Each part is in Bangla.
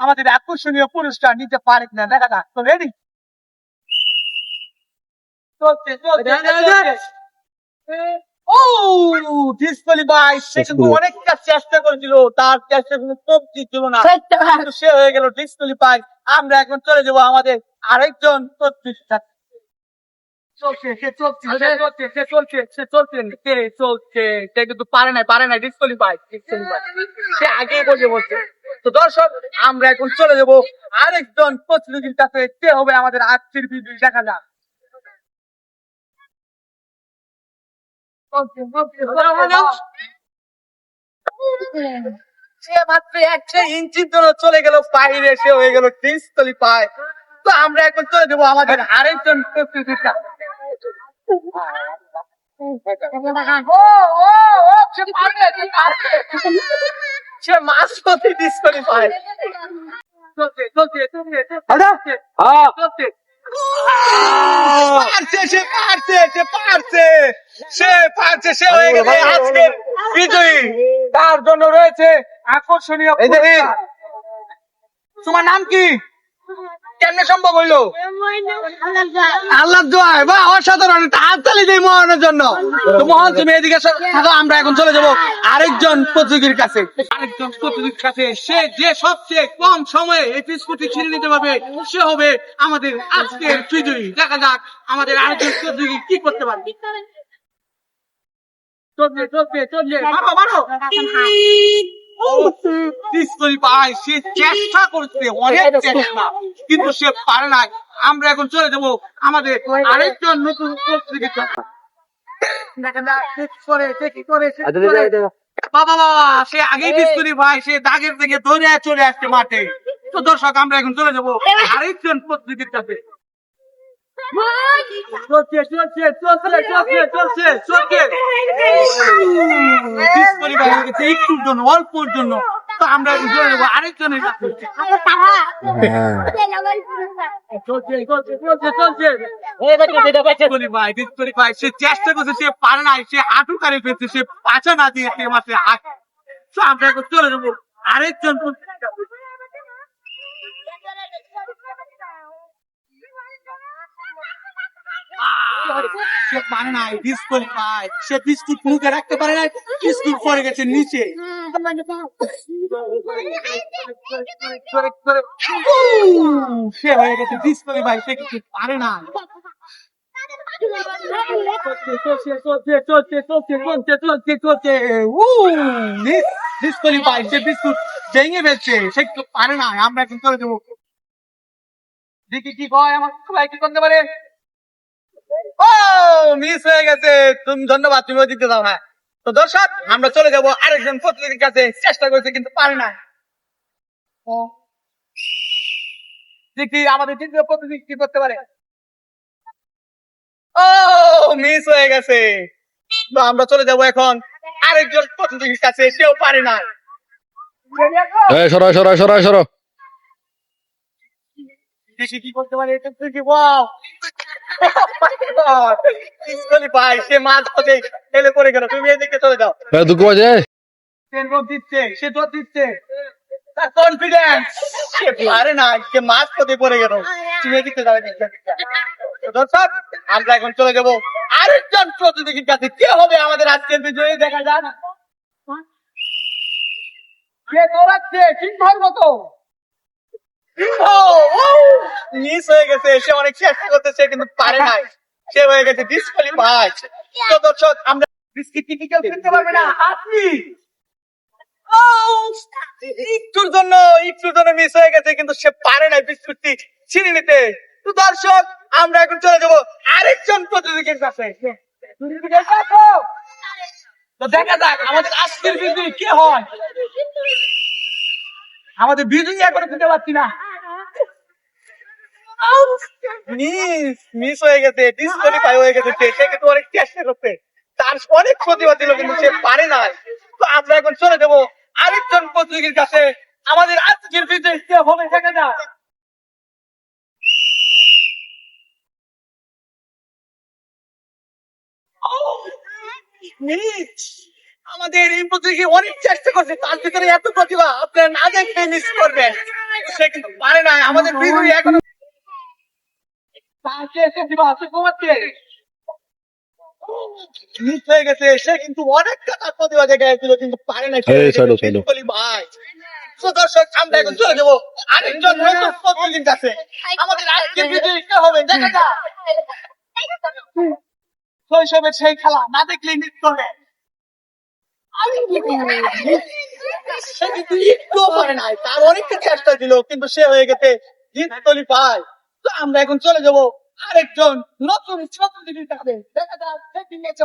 আমাদের আকর্ষণীয় পুরস্কার নিতে পারে কিনা দেখা যাক। তো রেডি? চলছে চলছে চলছে। ও ডিসকোয়ালিফাই, সে কিন্তু অনেকটা চেষ্টা করেছিল, তার চেষ্টা কিন্তু কমতি ছিল না, কিন্তু সে হয়ে গেল ডিসকোয়ালিফাই। আমরা এখন চলে যাবো আমাদের আরেকজন প্রতিযোগী। চলছে সে চলছে সে চলছে সে চলছে সে চলছে সে চলছে, সে কিন্তু পারে নাই ডিসকোয়ালিফাই। সে আগেই বলছে। তো দর্শক, আমরা এখন চলে যাবো আরেকজন প্রতিযোগীর কাছে, কে হবে আমাদের আজকের ভিডিও দেখা যাক। সে মাত্র 1 ইঞ্চির জন্য চলে গেল বাইরে, সে হয়ে গেল ডিসকোয়ালিফাই। তো আমরা এখন চলে যাবো আমাদের আরেকজন প্রতিযোগীর কাছে। সে মাছ প্রতি ডিসকোয়ালিফাই। চলছে চলছে চলছে চলছে চলছে। সে হয়ে গেছে আজকের বিজয়ী। তার জন্য রয়েছে আকর্ষণীয় পুরস্কার। তোমার নাম কি? কেমনে সম্ভব হইলো? আল্লাহ দোয়ায়, বা অসাধারণ একটা হাততালি দেই মোহনের জন্য। তো মোহন, তুমি এদিকে থাকো, আমরা এখন চলে যাব আরেকজন প্রতিযোগীর কাছে। সে যে সবচেয়ে কম সময়ে এই বিস্কুটটি ছিনে নিতে পারবে, সে হবে আমাদের আজকের বিজয়ী। দেখা যাক আমাদের আরেকজন প্রতিযোগী কি করতে পারবে। চলছে চলছে চলছে, মারো মারো। ডিসকোয়ালিফাই, সে চেষ্টা করছে, অনেক চেষ্টা, কিন্তু সে পারে নাই। আমরা এখন চলে যাবো আমাদের আরেকজন নতুন প্রতিযোগীর কাছে। দেখা যাক সে কি করে, সে কি করে, সে কি করে। বাবা বাবা, সে আগেই ডিসকোয়ালিফাই, সে দাগের থেকে ধরে চলে আসছে মাঠে। তো দর্শক, আমরা এখন চলে যাবো আরেকজন প্রতিযোগীর কাছে। চলছে চলছে চলছে চলছে চলছে চলছে। ডিসকোয়ালিফাই হয়ে গেছে একটুর জন্য, অল্পর জন্য। তো আমরা এখন চলে যাবো আরেকজনের কাছে। চলছে চলছে চলছে চলছে। ডিসকোয়ালিফাই, সে চেষ্টা করছে, সে পারে নাই, সে হাঁটু কাড়ে ফেলছে, সে পাছা না দিয়ে সে মাঠে হাঁট। তো আমরা এখন চলে যাবো আরেকজন প্রতিযোগীর কাছে। সে পারে নাই, ডিসকোয়ালিফাই। সে বিস্কুট মুখে রাখতে পারে নাই, বিস্কুট পড়ে গেছে নিচে। সে হয়ে গেছে ডিসকোয়ালিফাই, সে কিছু পারে না। ডিসকোয়ালিফাই, সে বিস্কুট ভেঙে ফেলছে, সে কিছু পারে না। আমরা এখন চলে যাবো, দেখি কি কয় আমার সবাই কি করতে পারে। ও মিস হয়ে গেছে, তুমি ধন্যবাদ, তুমি দিতে দাও। হ্যাঁ, তো দর্শক, আমরা চলে যাবো আরেকজন প্রতিযোগীর কাছে। চেষ্টা করছে কিন্তু পারে না। দেখি আমাদের তৃতীয় প্রতিযোগী কি করতে পারে। ও মিস হয়ে গেছে। তো আমরা চলে যাবো এখন আরেকজন প্রতিযোগীর কাছে, সেও পারে না। সরো সরো সরো সরো। দেখি কি করতে পারে। ডিসকোয়ালিফাই, সে মাঝ পথে ফেলে পড়ে গেল। তুমি এদিকে চলে যাও। দুঃখ বাজে। সে রোদ দিচ্ছে, সে রোদ দিচ্ছে, তার কনফিডেন্স, সে পারে না, সে মাঝ পথে পড়ে গেল। তুমি এদিকে যাবে। দর্শক, আমরা এখন চলে যাবো আরেকজন প্রতিযোগীর কাছে। কে হবে আমাদের আজকের বিজয়ী দেখা যাক। সে দৌড়াচ্ছে সিংহর মতো। মিস হয়ে গেছে, সে অনেক চেষ্টা করতেছে কিন্তু পারে নাই, সে হয়ে গেছে ডিসকোয়ালিফাই। তো দর্শক, আমরা বিস্কিট কি কেউ কিনতে পারবে না, আপনি একটুর জন্য মিস হয়ে গেছে, কিন্তু সে পারে নাই বিস্কুটটি ছিনে নিতে। তো দর্শক, আমরা এখন চলে যাবো আরেকজন প্রতিযোগীর কাছে। তো দেখা যাক আমাদের আজকের বিজয়ী কে হয়। আমাদের বিজয়ী এখনো দিতে পারছি না। মিস হয়ে গেছে, ডিসকোয়ালিফাই হয়ে গেছে। সে কিন্তু অনেক চেষ্টা করছে, তার অনেক প্রতিভা ছিল, কিন্তু সে পারে না। তো আমরা এখন চলে যাবো আরেকজন প্রতিযোগীর কাছে। আমাদের আজকের বিজয়ী কে হবে দেখা যাক। আমাদের এই প্রতিযোগী অনেক চেষ্টা করছে, তার ভিতরে এত প্রতিভা, আপনারা না দেখে মিস করবেন। সে কিন্তু পারে না, আমাদের বিজয়ী এখনো তাকে এসে দিবা আছে ঘুমাচ্ছে মিস হয়ে গেছে। সে কিন্তু অনেক টাকার প্রতিবাদে গেছিল কিন্তু পারে না। বলি ভাই, তো দর্শক আমরা এখন চলে যাবো আরেকজন নতুন প্রতিযোগীর কাছে। আমাদের আজকে বিজয়ী কে হবে দেখা যাক। শৈশবের সেই খেলা না দেখলে মিস করবে। সে কিন্তু একটুও পারে নাই, তার অনেকটা চেষ্টা ছিল কিন্তু সে হয়ে গেছে জিততলি পায়। তো আমরা এখন চলে যাবো আরেকজন নতুন প্রতিযোগীর কাছে দেখা যাক সে কি নিয়েছে।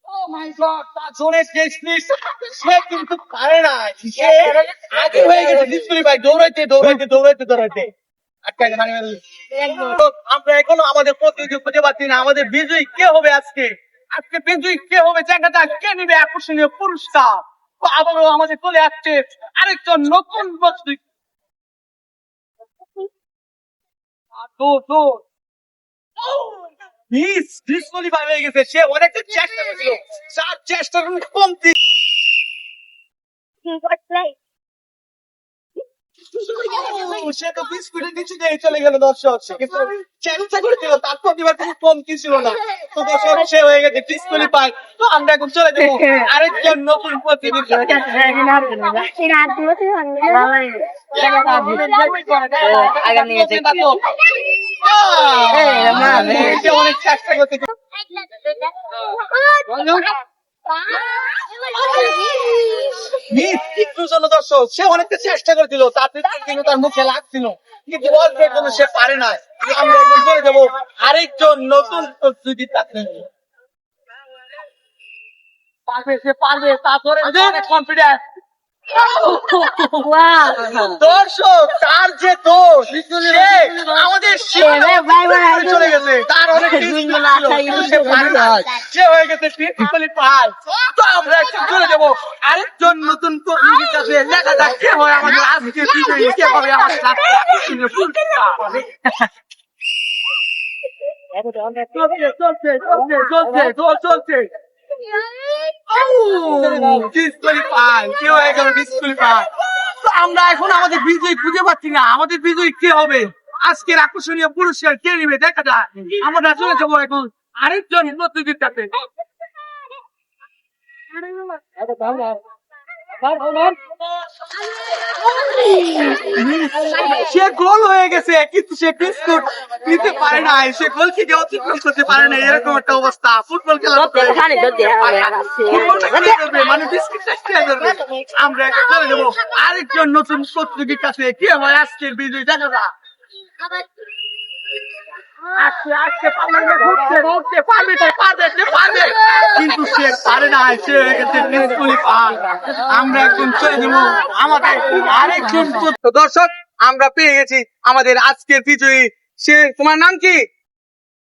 Oh my God, তার জোরে সে কিন্তু পারে না। সে আগে হয়ে গেছে ডিসপ্লে ভাই, দৌড়াইতে আটকাই মানে আমরা এখনো আমাদের প্রতিযোগী খুঁজে পাচ্ছি না। আমাদের বিজয়ী কে হবে আজকে? আজকে বিজয়ী কে হবে দেখা যাক, কে নেবে আকর্ষণীয় পুরস্কার। তো আবারও আমাদের চলে আসছে আরেকজন নতুন প্রতিযোগী। ডিসকোয়ালিফাই হয়ে গেছে। সে অনেকটা চেষ্টা করেছিল, তার চেষ্টার কমতি সে তো বিস্কুটের নিচে দিয়ে চলে গেল। দর্শক সে কিন্তু চেষ্টা করেছিল, তার প্রতিবার কোনো কমতি ছিল না। তো দর্শক সে হয়ে গেছে ডিসকোয়ালিফাই। তো আমরা এখন চলে যাবো আরেকজন নতুন প্রতিযোগী। সে অনেক চেষ্টা করতে দর্শক সে অনেকটা চেষ্টা করেছিল, তাতে কিন্তু তার মুখে লাগছিল কিন্তু অল্পের জন্য সে পারে না। আমরা এখন চলে যাবো আরেকজন নতুন প্রতিযোগীর কাছে। পারবে, সে পারবে, তারপরে কনফিডেন্স। দর্শক তার যে দোষ, সে আমাদের চলে গেছে, তার অনেক সে হয়ে গেছে ডিসকোয়ালিফাই। তো আমরা এখন চলে যাবো আরেকজন নতুন প্রতিযোগীর কাছে দেখা যাক কে হয় আমাদের আজকে বিজয়ী, কে হবে আমাদের আকর্ষণীয় পুরস্কার। চলছে ডিসকোয়ালিফাই, কেউ এখন ডিসকোয়ালিফাই। তো আমরা এখন আমাদের বিজয়ী খুঁজে পাচ্ছি না। আমাদের বিজয়ী কে হবে, আজকের আকর্ষণীয় পুরস্কার কে নেবে দেখা যায়। আমরা চলে যাবো এখন আরেকজন প্রতিযোগীর কাছে। সে গোল হয়ে গেছে কিন্তু সে বিস্কুট নিতে পারে না, সে গোল থেকে অতিক্রম করতে পারে না। এরকম একটা অবস্থা ফুটবল খেলা মানে বিস্কুট। আমরা এখন চলে যাবো আরেকজন নতুন প্রতিযোগীর কাছে, কে হয় আজকের বিজয়ী দেখা যাক। কিন্তু সে পারে না, সে হয়ে গেছে ডিসকোয়ালিফাই। আমরা এখন চলে যাবো আমাদের আরেকজন। দর্শক আমরা পেয়ে গেছি আমাদের আজকের বিজয়ী। সে, তোমার নাম কি?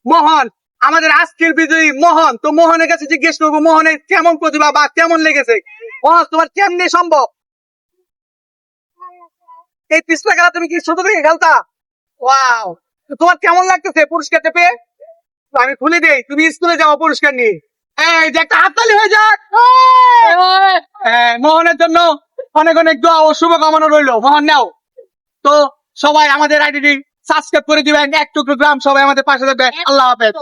মোহন। আমাদের আজকের বিজয়ী মোহন। তো মোহনের কাছে জিজ্ঞেস করবো মোহনের কেমন প্রতিভা বা কেমন লেগেছে। মোহন তোমার কেমনে সম্ভব এই পিছলা খেলা, তুমি কি ছোট থেকে খেলতা? ওয়াও, তোমার কেমন লাগতেছে পুরস্কারটা পেয়ে? আমি খুলে দেই, তুমি স্কুলে যাও পুরস্কার নিয়ে। এই যে একটা হাততালি হয়ে যাক মোহনের জন্য। অনেক অনেক দোয়া ও শুভকামনা রইলো। মোহন নাও। তো সবাই আমাদের আইডিটি সাবস্ক্রাইব করে দিবেন, একটু গ্রাম সবাই আমাদের পাশে থাকবে। আল্লাহ হাফেজ।